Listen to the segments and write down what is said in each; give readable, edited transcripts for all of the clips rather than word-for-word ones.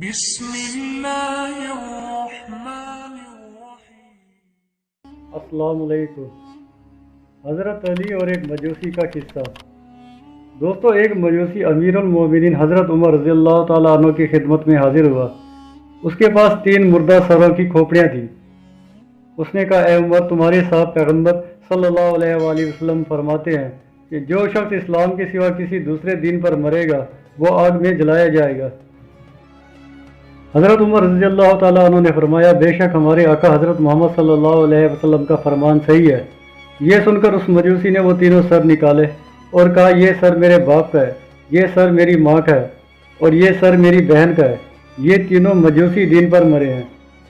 بسم اللہ الرحمن الرحیم۔ السلام علیکم۔ حضرت علی اور ایک مجوسی کا قصہ۔ دوستو، ایک مجوسی امیر المومنین حضرت عمر رضی اللہ تعالیٰ عنہ کی خدمت میں حاضر ہوا۔ اس کے پاس 3 مردہ سروں کی کھوپڑیاں تھیں۔ اس نے کہا، اے عمر، تمہارے صاحب پیغمبر صلی اللہ علیہ وآلہ وسلم فرماتے ہیں کہ جو شخص اسلام کے سوا کسی دوسرے دین پر مرے گا وہ آگ میں جلایا جائے گا۔ حضرت عمر رضی اللہ تعالیٰ عنہ نے فرمایا، بے شک ہمارے آقا حضرت محمد صلی اللہ علیہ وسلم کا فرمان صحیح ہے۔ یہ سن کر اس مجوسی نے وہ تینوں سر نکالے اور کہا، یہ سر میرے باپ کا ہے، یہ سر میری ماں کا ہے اور یہ سر میری بہن کا ہے۔ یہ تینوں مجوسی دین پر مرے ہیں۔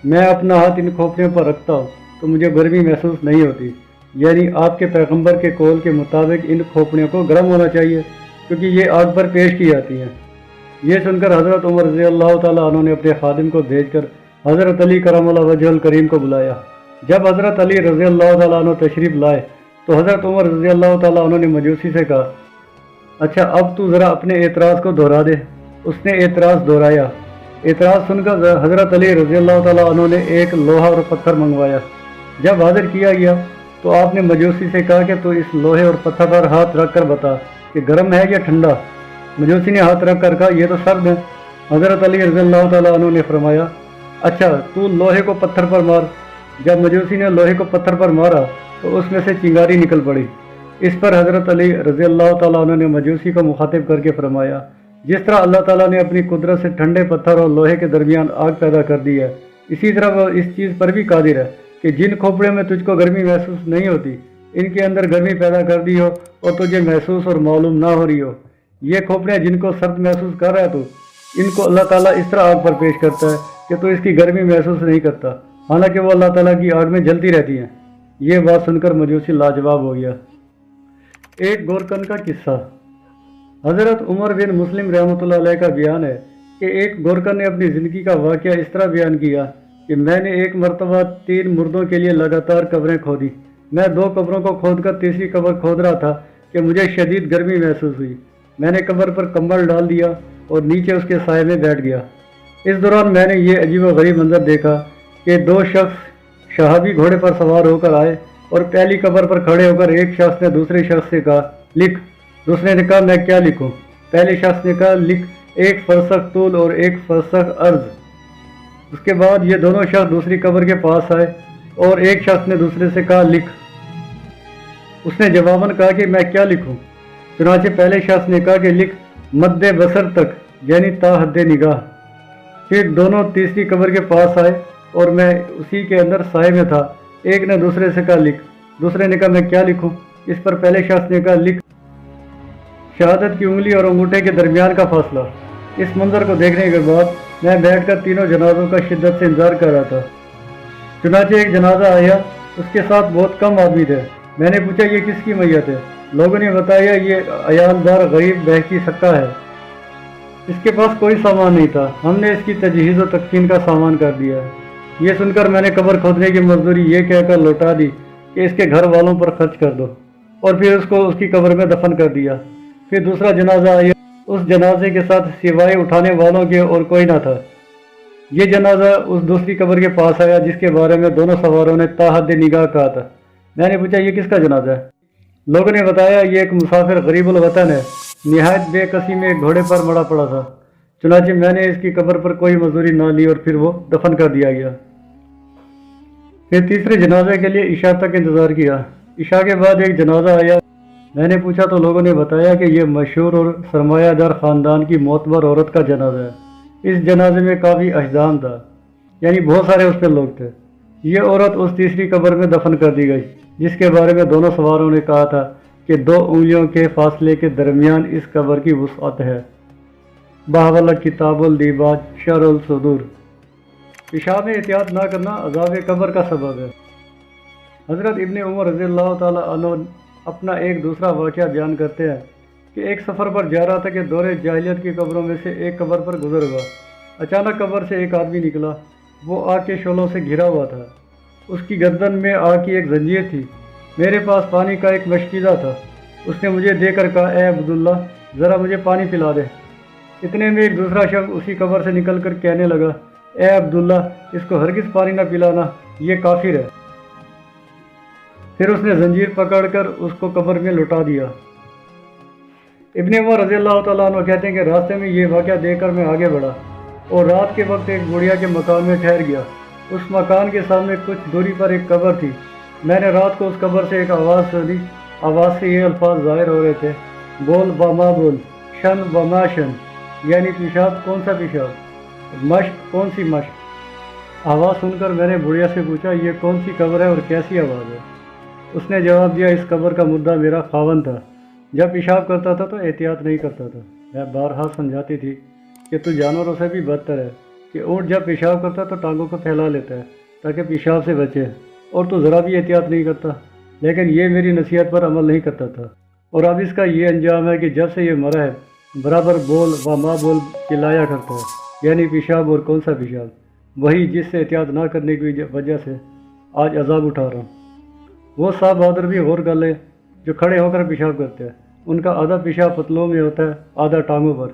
میں اپنا ہاتھ ان کھوپڑیوں پر رکھتا ہوں تو مجھے گرمی محسوس نہیں ہوتی، یعنی آپ کے پیغمبر کے قول کے مطابق ان کھوپڑیوں کو گرم ہونا چاہیے کیونکہ یہ آگ پر پیش کی جاتی ہیں۔ یہ سن کر حضرت عمر رضی اللہ تعالیٰ عنہ نے اپنے خادم کو بھیج کر حضرت علی کرم اللہ وجہ الکریم کو بلایا۔ جب حضرت علی رضی اللہ تعالیٰ عنہ تشریف لائے تو حضرت عمر رضی اللہ تعالیٰ عنہ نے مجوسی سے کہا، اچھا اب تو ذرا اپنے اعتراض کو دہرا دے۔ اس نے اعتراض دہرایا۔ اعتراض سن کر حضرت علی رضی اللہ تعالیٰ عنہ نے ایک لوہا اور پتھر منگوایا۔ جب حاضر کیا گیا تو آپ نے مجوسی سے کہا کہ تو اس لوہے اور پتھر پر ہاتھ رکھ کر بتا کہ گرم ہے یا ٹھنڈا۔ مجوسی نے ہاتھ رکھ کر کہا، یہ تو سرد ہے۔ حضرت علی رضی اللہ تعالیٰ عنہ نے فرمایا، اچھا تو لوہے کو پتھر پر مار۔ جب مجوسی نے لوہے کو پتھر پر مارا تو اس میں سے چنگاری نکل پڑی۔ اس پر حضرت علی رضی اللہ تعالیٰ عنہ نے مجوسی کو مخاطب کر کے فرمایا، جس طرح اللہ تعالیٰ نے اپنی قدرت سے ٹھنڈے پتھر اور لوہے کے درمیان آگ پیدا کر دی ہے، اسی طرح وہ اس چیز پر بھی قادر ہے کہ جن کھوپڑیوں میں تجھ کو گرمی محسوس نہیں ہوتی، ان کے اندر گرمی پیدا کر دی ہو اور تجھے محسوس اور معلوم نہ ہو رہی ہو۔ یہ کھوپڑیاں جن کو سرد محسوس کر رہا ہے تو ان کو اللہ تعالیٰ اس طرح آگ پر پیش کرتا ہے کہ تو اس کی گرمی محسوس نہیں کرتا، حالانکہ وہ اللہ تعالیٰ کی آگ میں جلتی رہتی ہیں۔ یہ بات سن کر مجوسی لاجواب ہو گیا۔ ایک گورکن کا قصہ۔ حضرت عمر بن مسلم رحمۃ اللہ علیہ کا بیان ہے کہ ایک گورکن نے اپنی زندگی کا واقعہ اس طرح بیان کیا کہ میں نے ایک مرتبہ 3 مردوں کے لیے لگاتار قبریں کھودی۔ میں 2 قبروں کو کھود کر تیسری قبر کھود رہا تھا کہ مجھے شدید گرمی محسوس ہوئی۔ میں نے قبر پر کمبل ڈال دیا اور نیچے اس کے سائے میں بیٹھ گیا۔ اس دوران میں نے یہ عجیب و غریب منظر دیکھا کہ 2 شخص شہابی گھوڑے پر سوار ہو کر آئے اور پہلی قبر پر کھڑے ہو کر ایک شخص نے دوسرے شخص سے کہا، لکھ۔ دوسرے نے کہا، میں کیا لکھوں؟ پہلے شخص نے کہا، لکھ 1 فرسخ طول اور 1 فرسخ عرض۔ اس کے بعد یہ دونوں شخص دوسری قبر کے پاس آئے اور ایک شخص نے دوسرے سے کہا، لکھ۔ اس نے جواباً کہا کہ میں کیا لکھوں؟ چنانچہ پہلے شخص نے کہا کہ لکھ مد بصر تک، یعنی تا حد نگاہ۔ پھر دونوں تیسری قبر کے پاس آئے اور میں اسی کے اندر سائے میں تھا۔ ایک نے دوسرے سے کہا، لکھ۔ دوسرے نے کہا، میں کیا لکھوں؟ اس پر پہلے شخص نے کہا، لکھ شہادت کی انگلی اور انگوٹھے کے درمیان کا فاصلہ۔ اس منظر کو دیکھنے کے بعد میں بیٹھ کر تینوں جنازوں کا شدت سے انتظار کر رہا تھا۔ چنانچہ ایک جنازہ آیا، اس کے ساتھ بہت کم آدمی تھے۔ میں نے پوچھا، یہ کس کی میت ہے؟ لوگوں نے بتایا، یہ عیالدار غریب بہکی سکا ہے، اس کے پاس کوئی سامان نہیں تھا، ہم نے اس کی تجہیز و تکفین کا سامان کر دیا ہے۔ یہ سن کر میں نے قبر کھودنے کی مزدوری یہ کہہ کر لوٹا دی کہ اس کے گھر والوں پر خرچ کر دو، اور پھر اس کو اس کی قبر میں دفن کر دیا۔ پھر دوسرا جنازہ آیا، اس جنازے کے ساتھ سوائے اٹھانے والوں کے اور کوئی نہ تھا۔ یہ جنازہ اس دوسری قبر کے پاس آیا جس کے بارے میں دونوں سواروں نے تا حد نگاہ کہا تھا۔ میں نے پوچھا، یہ کس کا جنازہ ہے؟ لوگوں نے بتایا، یہ ایک مسافر غریب الوطن ہے، نہایت بے کسی میں ایک گھوڑے پر مڑا پڑا تھا۔ چنانچہ میں نے اس کی قبر پر کوئی مزدوری نہ لی اور پھر وہ دفن کر دیا گیا۔ پھر تیسرے جنازے کے لیے عشاء تک انتظار کیا۔ عشاء کے بعد ایک جنازہ آیا۔ میں نے پوچھا تو لوگوں نے بتایا کہ یہ مشہور اور سرمایہ دار خاندان کی معتبر عورت کا جنازہ ہے۔ اس جنازے میں کافی احزام تھا، یعنی بہت سارے اس پہ لوگ تھے۔ یہ عورت اس تیسری قبر میں دفن کر دی گئی جس کے بارے میں دونوں سواروں نے کہا تھا کہ 2 انگلیوں کے فاصلے کے درمیان اس قبر کی وسعت ہے۔ بحوالہ کتاب الدیباج شرح الصدور۔ پیشاب میں احتیاط نہ کرنا عذاب قبر کا سبب ہے۔ حضرت ابن عمر رضی اللہ تعالیٰ عنہ اپنا ایک دوسرا واقعہ بیان کرتے ہیں کہ ایک سفر پر جا رہا تھا کہ دور جاہلیت کی قبروں میں سے ایک قبر پر گزر ہوا۔ اچانک قبر سے ایک آدمی نکلا، وہ آگ کے شعلوں سے گھرا ہوا تھا۔ اس کی گردن میں آگ کی ایک زنجیر تھی۔ میرے پاس پانی کا ایک مشکیزہ تھا۔ اس نے مجھے دے کر کہا، اے عبداللہ، ذرا مجھے پانی پلا دے۔ اتنے میں ایک دوسرا شخص اسی قبر سے نکل کر کہنے لگا، اے عبداللہ، اس کو ہرگز پانی نہ پلانا، یہ کافر ہے۔ پھر اس نے زنجیر پکڑ کر اس کو قبر میں لٹا دیا۔ ابن عمر رضی اللہ تعالیٰ عنہ کہتے ہیں کہ راستے میں یہ واقعہ دیکھ کر میں آگے بڑھا اور رات کے وقت ایک بڑھیا کے مکان میں ٹھہر گیا۔ اس مکان کے سامنے کچھ دوری پر ایک قبر تھی۔ میں نے رات کو اس قبر سے ایک آواز سنی۔ آواز سے یہ الفاظ ظاہر ہو رہے تھے، بول بما بول، شن بما شن، یعنی پیشاب کون سا پیشاب، مشق کون سی مشق۔ آواز سن کر میں نے بڑھیا سے پوچھا، یہ کون سی قبر ہے اور کیسی آواز ہے؟ اس نے جواب دیا، اس قبر کا مردہ میرا خاوند تھا، جب پیشاب کرتا تھا تو احتیاط نہیں کرتا تھا۔ میں بارہا سمجھاتی تھی کہ تو جانوروں سے بھی بدتر ہے، کہ اونٹ جب پیشاب کرتا ہے تو ٹانگوں کو پھیلا لیتا ہے تاکہ پیشاب سے بچے، اور تو ذرا بھی احتیاط نہیں کرتا، لیکن یہ میری نصیحت پر عمل نہیں کرتا تھا، اور اب اس کا یہ انجام ہے کہ جب سے یہ مرا ہے برابر بول و ما بول چلایا کرتا ہے، یعنی پیشاب اور کون سا پیشاب، وہی جس سے احتیاط نہ کرنے کی وجہ سے آج عذاب اٹھا رہا ہوں۔ وہ صاحب بہادر بھی غور کر لیں جو کھڑے ہو کر پیشاب کرتے ہیں، ان کا آدھا پیشاب پتلوں میں ہوتا ہے، آدھا ٹانگوں پر۔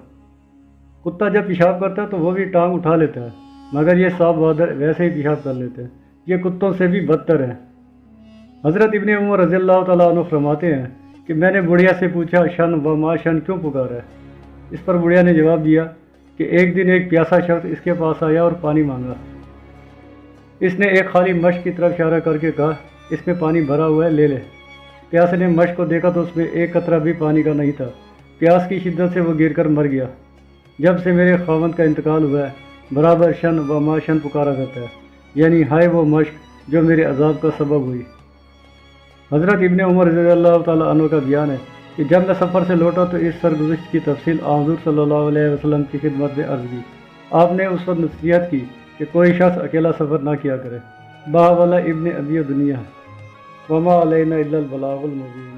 کتا جب پیشاب کرتا ہے تو وہ بھی ٹانگ اٹھا لیتا ہے، مگر یہ صاحب بہادر ویسے ہی پیشاب کر لیتے ہیں، یہ کتوں سے بھی بدتر ہیں۔ حضرت ابن عمر رضی اللہ تعالیٰ عنہ فرماتے ہیں کہ میں نے بڑھیا سے پوچھا، شن و ما شن کیوں پکارا ہے؟ اس پر بڑھیا نے جواب دیا کہ ایک دن ایک پیاسا شخص اس کے پاس آیا اور پانی مانگا۔ اس نے ایک خالی مشق کی طرف اشارہ کر کے کہا، اس میں پانی بھرا ہوا ہے، لے لے۔ پیاسے نے مشق کو دیکھا تو اس میں ایک قطرہ بھی پانی کا نہیں تھا۔ پیاس کی شدت سے وہ گر کر مر گیا۔ جب سے میرے خاوند کا انتقال ہوا ہے برابر شن و ما شن پکارا کرتا ہے، یعنی ہائے وہ مشق جو میرے عذاب کا سبب ہوئی۔ حضرت ابن عمر رضی اللہ تعالیٰ عنہ کا بیان ہے کہ جب میں سفر سے لوٹا تو اس سرگزشت کی تفصیل حضور صلی اللہ علیہ وسلم کی خدمت میں عرض کی۔ آپ نے اس وقت نصیحت کی کہ کوئی شخص اکیلا سفر نہ کیا کرے۔ باہ والا ابن ابی دنیا، وما علینا الا البلاغ المبین۔